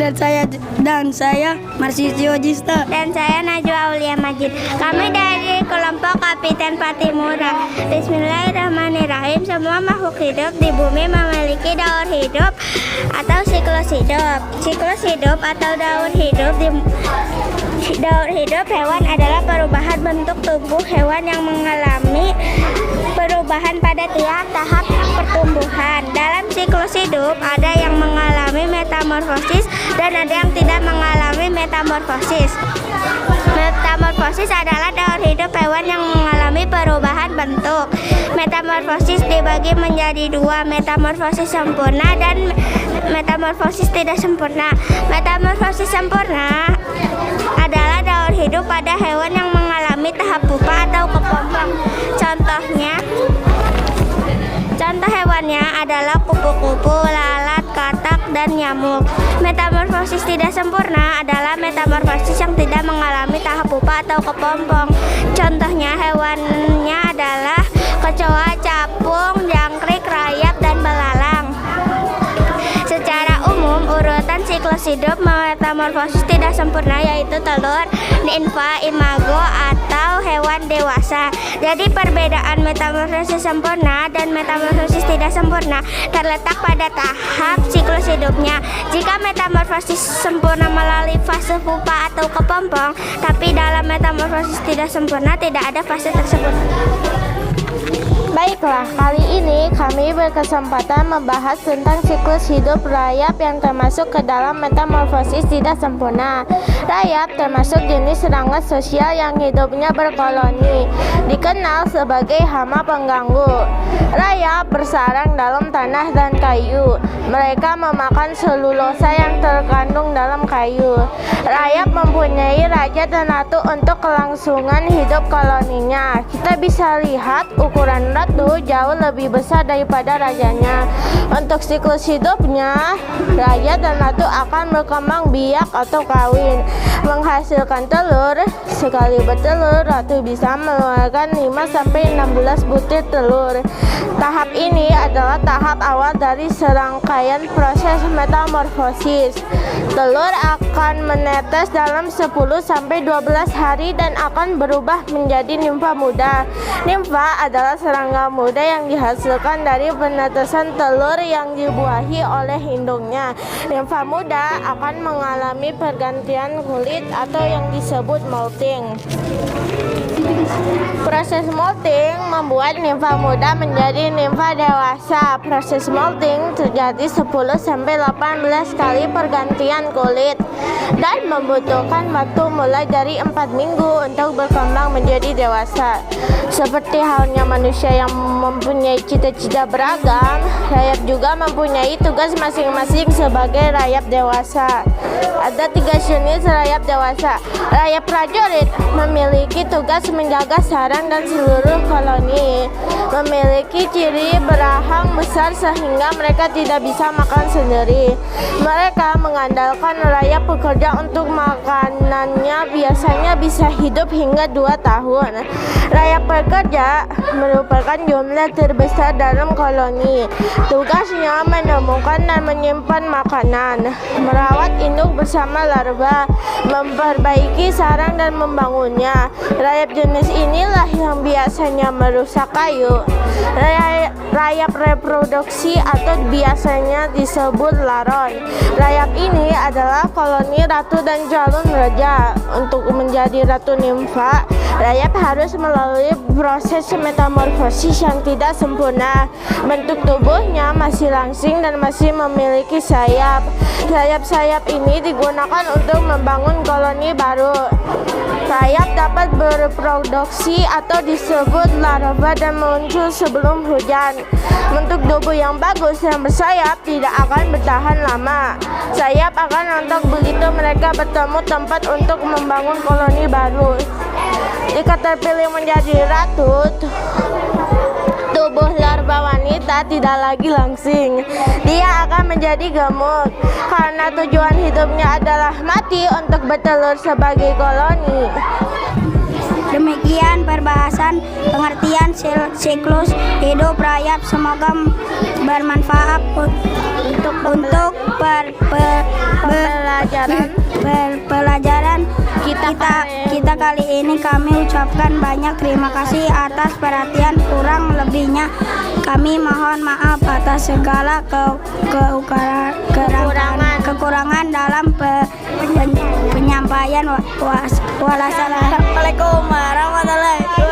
dan saya Marsisio Jista. Dan saya Najwa Aulia Majid. Kami dari kelompok Kapiten Patimura. Bismillahirrahmanirrahim. Semua makhluk hidup di bumi memiliki daur hidup atau siklus hidup. Siklus hidup atau daur hidup hewan adalah perubahan bentuk tubuh hewan yang mengalami perubahan pada tiap tahap pertumbuhan. Dalam siklus hidup ada yang mengalami metamorfosis dan ada yang tidak mengalami metamorfosis. Metamorfosis adalah daur hidup hewan yang mengalami perubahan bentuk. Metamorfosis dibagi menjadi dua, metamorfosis sempurna dan metamorfosis tidak sempurna. Metamorfosis sempurna adalah daur hidup pada hewan yang mengalami tahap pupa atau kepompong. Contoh hewannya adalah kupu-kupu, lalat, katak, dan nyamuk. Metamorfosis tidak sempurna adalah metamorfosis yang tidak mengalami tahap pupa atau kepompong. Contohnya hewannya adalah kecoa, capung, jangkrik, rayap, dan belalang. Secara umum, urutan siklus hidup metamorfosis tidak sempurna yaitu telur, nimfa, imago, atau hewan dewasa. Jadi perbedaan metamorfosis sempurna dan metamorfosis tidak sempurna terletak pada tahap siklus hidupnya. Jika metamorfosis sempurna melalui fase pupa atau kepompong, tapi dalam metamorfosis tidak sempurna tidak ada fase tersebut. Baiklah, kali ini kami berkesempatan membahas tentang siklus hidup rayap yang termasuk ke dalam metamorfosis tidak sempurna. Rayap termasuk jenis serangga sosial yang hidupnya berkoloni, dikenal sebagai hama pengganggu. Rayap bersarang dalam tanah dan kayu. Mereka memakan selulosa yang terkandung dalam kayu. Rayap mempunyai raja dan ratu untuk kelangsungan hidup koloninya. Kita bisa lihat ukuran ratu jauh lebih besar daripada rajanya. Untuk siklus hidupnya, raja dan ratu akan berkembang biak atau kawin, menghasilkan telur. Sekali bertelur, ratu bisa mengeluarkan 5-16 butir telur. Tahap ini adalah tahap awal dari serangkaian proses metamorfosis. Telur akan menetes dalam 10-12 hari dan akan berubah menjadi nimfa muda. Nimfa adalah serangga muda yang dihasilkan dari penetesan telur yang dibuahi oleh induknya. Nimfa muda akan mengalami pergantian kulit atau yang disebut molting. Proses molting membuat nimfa muda menjadi nimfa dewasa. Proses molting terjadi 10-18 kali pergantian kulit dan membutuhkan waktu mulai dari 4 minggu untuk berkembang menjadi dewasa. Seperti halnya manusia yang mempunyai cita-cita beragam, rayap juga mempunyai tugas masing-masing sebagai rayap dewasa. Ada 3 jenis rayap dewasa. Rayap prajurit memiliki tugas menjaga sarang dan seluruh koloni. Memiliki ciri berahang besar sehingga mereka tidak bisa makan sendiri. Mereka mengandalkan rayap pekerja untuk makanannya, biasanya bisa hidup hingga 2 tahun. Rayap pekerja merupakan jumlah terbesar dalam koloni. Tugasnya menemukan dan menyimpan makanan, merawat induk bersama larva, memperbaiki sarang dan membangunnya. Rayap jenis inilah yang biasanya merusak kayu. Rayap reproduksi atau biasanya disebut laron. Rayap ini adalah koloni ratu dan calon raja. Untuk menjadi ratu nimfa, rayap harus melalui proses metamorfosis yang tidak sempurna. Bentuk tubuhnya masih langsing dan masih memiliki sayap. Sayap-sayap ini digunakan untuk membangun koloni baru. Rayap dapat bereproduksi atau disebut larva dan muncul sebelum hujan. Bentuk tubuh yang bagus dan bersayap tidak akan bertahan lama. Sayap akan rontok begitu mereka bertemu tempat untuk membangun koloni baru. Jika terpilih menjadi ratu, tubuh larva wanita tidak lagi langsing. Dia akan menjadi gemuk karena tujuan hidupnya adalah mati untuk bertelur sebagai koloni. Demikian perbahasan pengertian siklus hidup rayap. Semoga bermanfaat untuk pelajaran kita kali ini. Kami ucapkan banyak terima kasih atas perhatian. Kurang lebihnya kami mohon maaf atas segala kekurangan dalam penyampaian. Wassalamualaikum warahmatullahi wabarakatuh.